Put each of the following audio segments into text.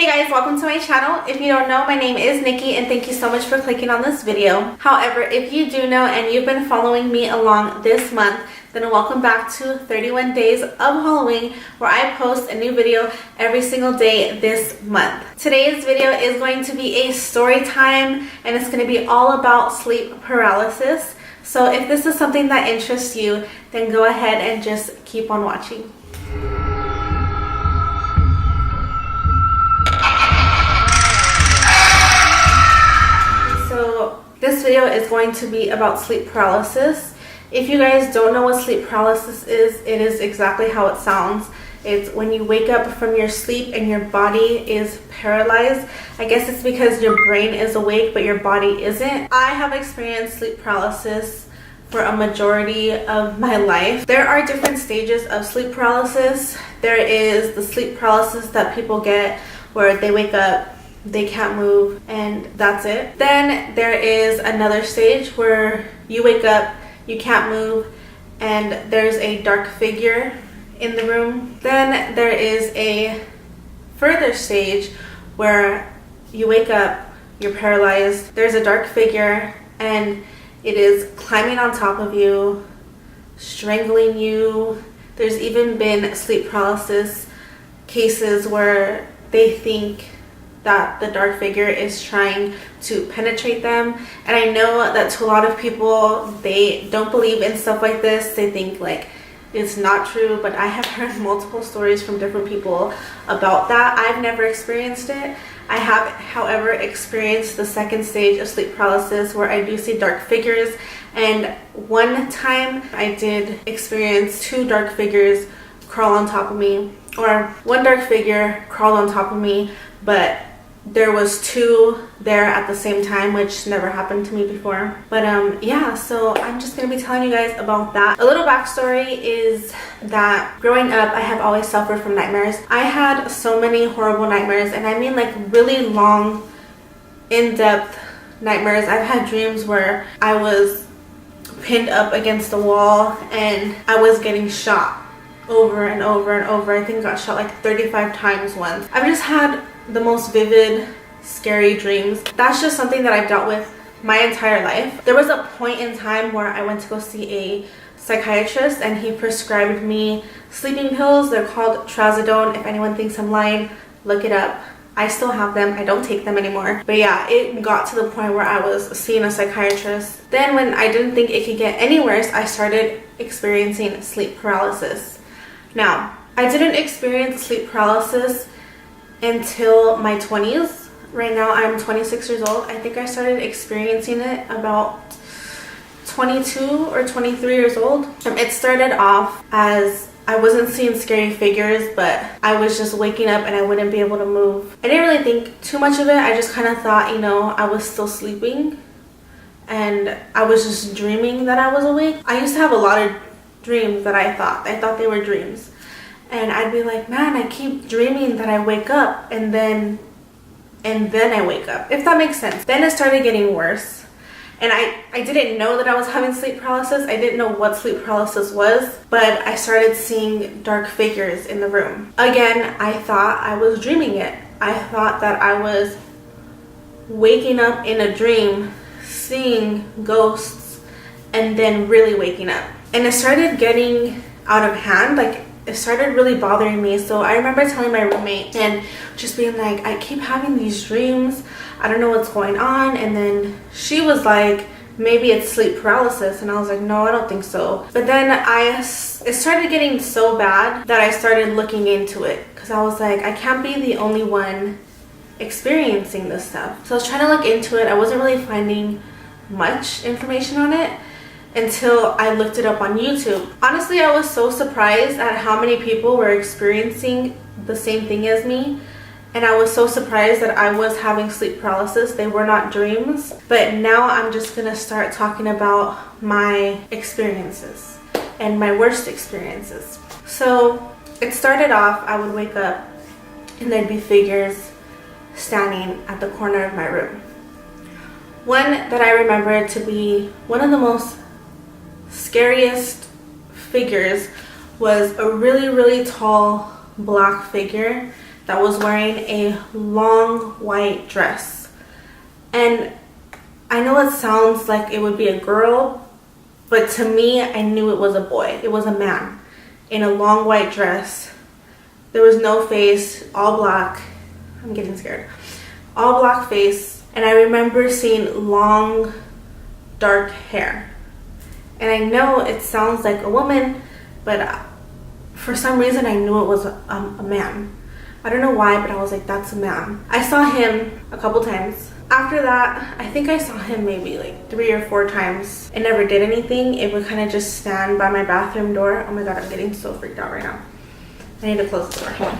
Hey guys, welcome to my channel. If you don't know, my name is Nikki and thank you so much for clicking on this video. However, if you do know and you've been following me along this month, then welcome back to 31 Days of Halloween, where I post a new video every single day this month. Today's video is going to be a story time and it's going to be all about sleep paralysis. So if this is something that interests you, then go ahead and just keep on watching. So this video is going to be about sleep paralysis. If you guys don't know what sleep paralysis is, it is exactly how it sounds. It's when you wake up from your sleep and your body is paralyzed. I guess it's because your brain is awake but your body isn't. I have experienced sleep paralysis for a majority of my life. There are different stages of sleep paralysis. There is the sleep paralysis that people get where they wake up, they can't move, and that's it. Then there is another stage where you wake up, you can't move, and there's a dark figure in the room. Then there is a further stage where you wake up, you're paralyzed, there's a dark figure, and it is climbing on top of you, strangling you. There's even been sleep paralysis cases where they think that the dark figure is trying to penetrate them. And I know that to a lot of people, they don't believe in stuff like this. They think like it's not true, but I have heard multiple stories from different people about that. I've never experienced it. I have, however, experienced the second stage of sleep paralysis where I do see dark figures. And one time I did experience two dark figures crawl on top of me, or one dark figure crawled on top of me, but there was two there at the same time, which never happened to me before. But yeah, so I'm just gonna be telling you guys about that. A little backstory is that growing up, I have always suffered from nightmares. I had so many horrible nightmares, and I mean like really long, in-depth nightmares. I've had dreams where I was pinned up against the wall and I was getting shot over and over and over. I think I got shot like 35 times once. I've just had the most vivid, scary dreams. That's just something that I've dealt with my entire life. There was a point in time where I went to go see a psychiatrist and he prescribed me sleeping pills. They're called trazodone. If anyone thinks I'm lying, look it up. I still have them. I don't take them anymore. But yeah, it got to the point where I was seeing a psychiatrist. Then when I didn't think it could get any worse, I started experiencing sleep paralysis. Now, I didn't experience sleep paralysis until my 20s. Right now I'm 26 years old. I think I started experiencing it about 22 or 23 years old. It started off as I wasn't seeing scary figures, but I was just waking up and I wouldn't be able to move. I didn't really think too much of it. I just kind of thought, you know, I was still sleeping and I was just dreaming that I was awake. I used to have a lot of dreams that I thought they were dreams. And I'd be like, man, I keep dreaming that I wake up and then I wake up, if that makes sense. Then it started getting worse. And I didn't know that I was having sleep paralysis. I didn't know what sleep paralysis was, but I started seeing dark figures in the room. Again, I thought I was dreaming it. I thought that I was waking up in a dream, seeing ghosts, and then really waking up. And it started getting out of hand. Like, it started really bothering me. So I remember telling my roommate and just being like, I keep having these dreams, I don't know what's going on. And then she was like, maybe it's sleep paralysis. And I was like, no, I don't think so. But then it started getting so bad that I started looking into it, because I was like, I can't be the only one experiencing this stuff. So I was trying to look into it. I wasn't really finding much information on it until I looked it up on YouTube. Honestly, I was so surprised at how many people were experiencing the same thing as me. And I was so surprised that I was having sleep paralysis. They were not dreams. But now I'm just gonna start talking about my experiences and my worst experiences. So it started off, I would wake up and there'd be figures standing at the corner of my room. One that I remember to be one of the most scariest figures was a really tall black figure that was wearing a long white dress. And I know it sounds like it would be a girl, but to me, I knew it was a boy. It was a man in a long white dress. There was no face, all black. I'm getting scared. All black face. And I remember seeing long, dark hair. And I know it sounds like a woman, but for some reason I knew it was a man. I don't know why, but I was like, that's a man. I saw him a couple times. After that, I think I saw him maybe like 3 or 4 times. It never did anything. It would kind of just stand by my bathroom door. Oh my god, I'm getting so freaked out right now. I need to close the door. Hold on.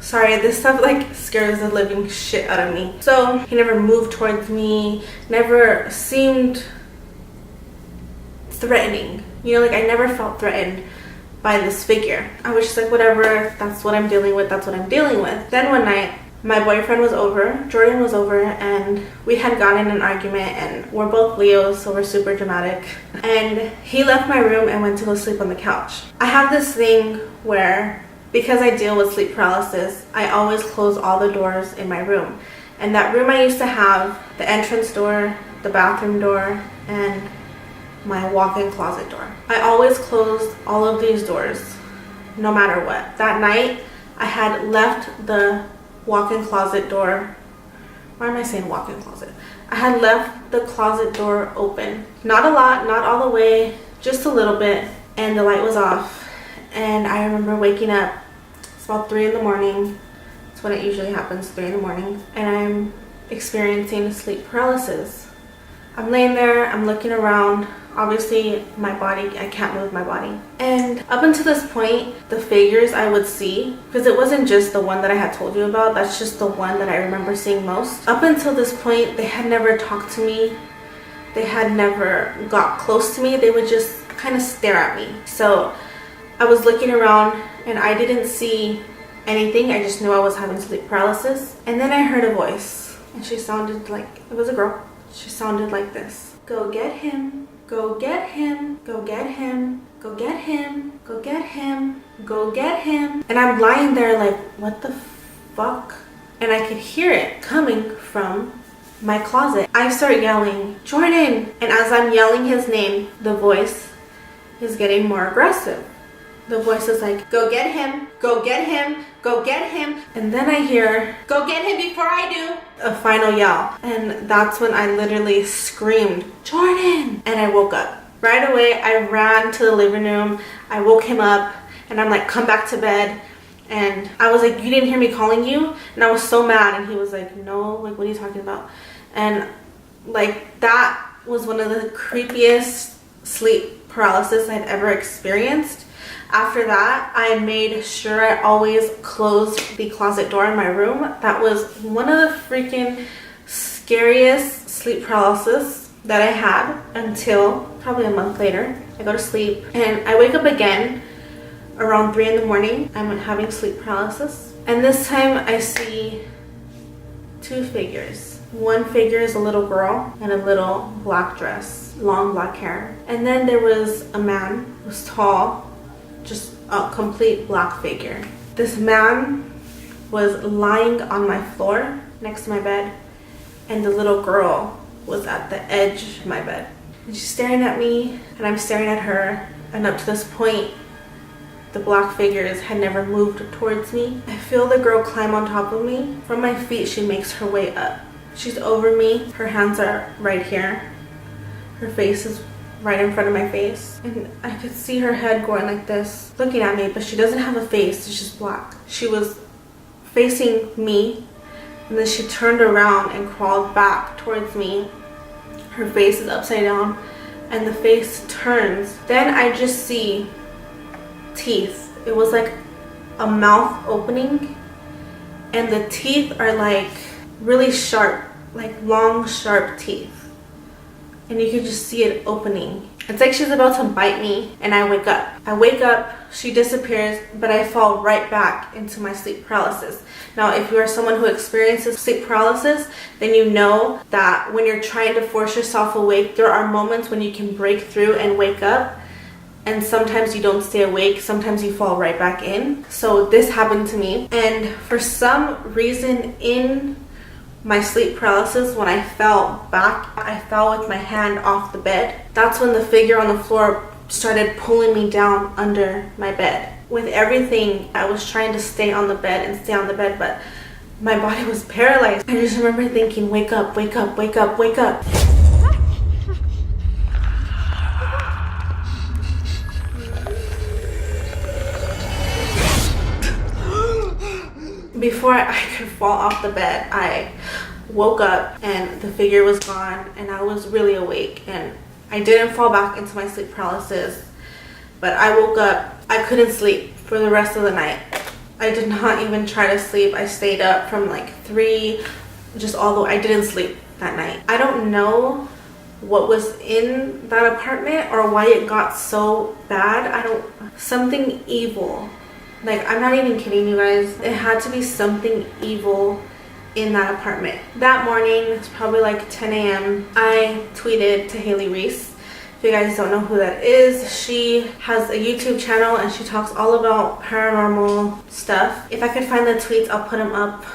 Sorry, this stuff like scares the living shit out of me. So he never moved towards me, never seemed threatening. You know, like I never felt threatened by this figure. I was just like, whatever, that's what I'm dealing with, that's what I'm dealing with. Then one night, my boyfriend was over, Jordan was over, and we had gotten in an argument, and we're both Leos, so we're super dramatic. And he left my room and went to go sleep on the couch. I have this thing where, because I deal with sleep paralysis, I always close all the doors in my room. And that room I used to have, the entrance door, the bathroom door, and my walk-in closet door. I always closed all of these doors, no matter what. That night, I had left the walk-in closet door. Why am I saying walk-in closet? I had left the closet door open. Not a lot, not all the way, just a little bit, and the light was off. And I remember waking up. It's about 3 in the morning. It's when it usually happens, 3 in the morning. And I'm experiencing sleep paralysis. I'm laying there, I'm looking around. Obviously, my body, I can't move my body. And up until this point, the figures I would see, because it wasn't just the one that I had told you about, that's just the one that I remember seeing most. Up until this point, they had never talked to me. They had never got close to me. They would just kind of stare at me. So I was looking around and I didn't see anything. I just knew I was having sleep paralysis. And then I heard a voice, and she sounded like, it was a girl. She sounded like this. Go get him. Go get him, go get him, go get him, go get him, go get him. And I'm lying there like, what the fuck? And I could hear it coming from my closet. I start yelling, Jordan! And as I'm yelling his name, the voice is getting more aggressive. The voice is like, go get him, go get him, go get him. And then I hear, go get him before I do. A final yell. And that's when I literally screamed, Jordan! And I woke up. Right away, I ran to the living room. I woke him up and I'm like, come back to bed. And I was like, you didn't hear me calling you? And I was so mad. And he was like, no, like, what are you talking about? And like, that was one of the creepiest sleep paralysis I'd ever experienced. After that, I made sure I always closed the closet door in my room. That was one of the freaking scariest sleep paralysis that I had until probably a month later. I go to sleep and I wake up again around 3 in the morning. I'm having sleep paralysis. And this time I see 2 figures. One figure is a little girl in a little black dress, long black hair. And then there was a man who was tall, just a complete black figure. This man was lying on my floor next to my bed, and the little girl was at the edge of my bed. And she's staring at me, and I'm staring at her, and up to this point, the black figures had never moved towards me. I feel the girl climb on top of me. From my feet, she makes her way up. She's over me. Her hands are right here. Her face is right in front of my face, and I could see her head going like this, looking at me, but she doesn't have a face, it's just black. She was facing me, and then she turned around and crawled back towards me. Her face is upside down, and the face turns. Then I just see teeth. It was like a mouth opening, and the teeth are like really sharp, like long, sharp teeth. And you could just see it opening. It's like she's about to bite me, and I wake up. I wake up, she disappears, but I fall right back into my sleep paralysis. Now, if you are someone who experiences sleep paralysis, then you know that when you're trying to force yourself awake, there are moments when you can break through and wake up. and sometimes you don't stay awake, sometimes you fall right back in. So this happened to me, and for some reason in my sleep paralysis, when I fell back, I fell with my hand off the bed. That's when the figure on the floor started pulling me down under my bed. With everything, I was trying to stay on the bed and stay on the bed, but my body was paralyzed. I just remember thinking, wake up, wake up, wake up, wake up. Before I could fall off the bed, I woke up and the figure was gone, and I was really awake, and I didn't fall back into my sleep paralysis, but I woke up. I couldn't sleep for the rest of the night. I did not even try to sleep. I stayed up from like 3, just all the way. I didn't sleep that night. I don't know what was in that apartment or why it got so bad. Something evil. Like, I'm not even kidding you guys. It had to be something evil in that apartment. That morning, it's probably like 10 a.m. I tweeted to Haley Reese. If you guys don't know who that is, she has a YouTube channel and she talks all about paranormal stuff. If I could find the tweets, I'll put them up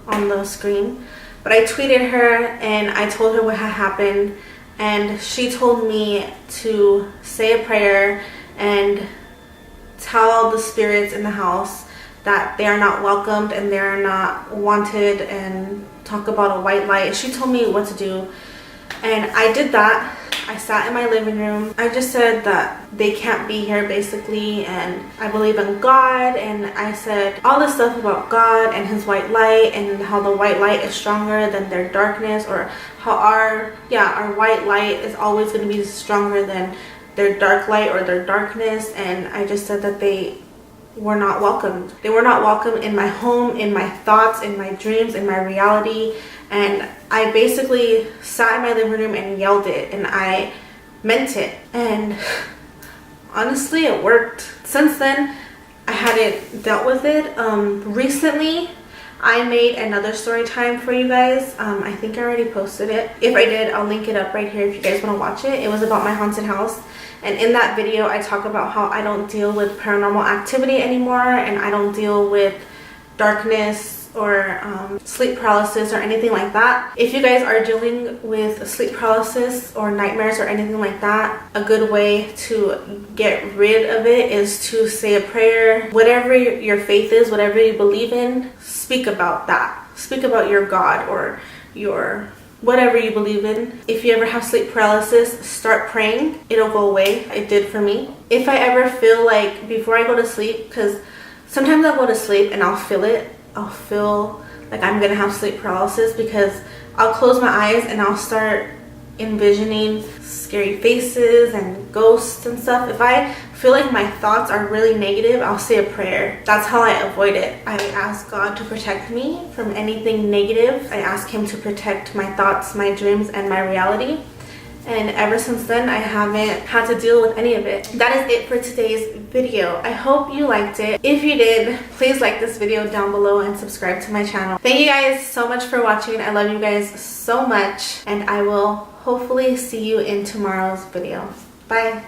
on the screen. But I tweeted her and I told her what had happened, and she told me to say a prayer and tell the spirits in the house that they are not welcomed and they are not wanted, and talk about a white light. She told me what to do, and I did that. I sat in my living room. I just said that they can't be here basically, and I believe in God, and I said all this stuff about God and his white light, and how the white light is stronger than their darkness, or how our white light is always going to be stronger than their dark light or their darkness. And I just said that they were not welcomed. They were not welcome in my home, in my thoughts, in my dreams, in my reality. And I basically sat in my living room and yelled it, and I meant it. And honestly, it worked. Since then, I hadn't dealt with it. Recently, I made another story time for you guys. I think I already posted it. If I did, I'll link it up right here if you guys want to watch it. It was about my haunted house. And in that video, I talk about how I don't deal with paranormal activity anymore, and I don't deal with darkness or sleep paralysis or anything like that. If you guys are dealing with sleep paralysis or nightmares or anything like that, a good way to get rid of it is to say a prayer. Whatever your faith is, whatever you believe in, speak about that. Speak about your God or your whatever you believe in. If you ever have sleep paralysis, start praying. It'll go away. It did for me. If I ever feel like, before I go to sleep, because sometimes I'll go to sleep and I'll feel it. I'll feel like I'm gonna have sleep paralysis, because I'll close my eyes and I'll start envisioning scary faces and ghosts and stuff. If I feel like my thoughts are really negative, I'll say a prayer. That's how I avoid it. I ask God to protect me from anything negative. I ask him to protect my thoughts, my dreams, and my reality. And ever since then, I haven't had to deal with any of it. That is it for today's video. I hope you liked it. If you did, please like this video down below and subscribe to my channel. Thank you guys so much for watching. I love you guys so much, and I will hopefully see you in tomorrow's video. Bye.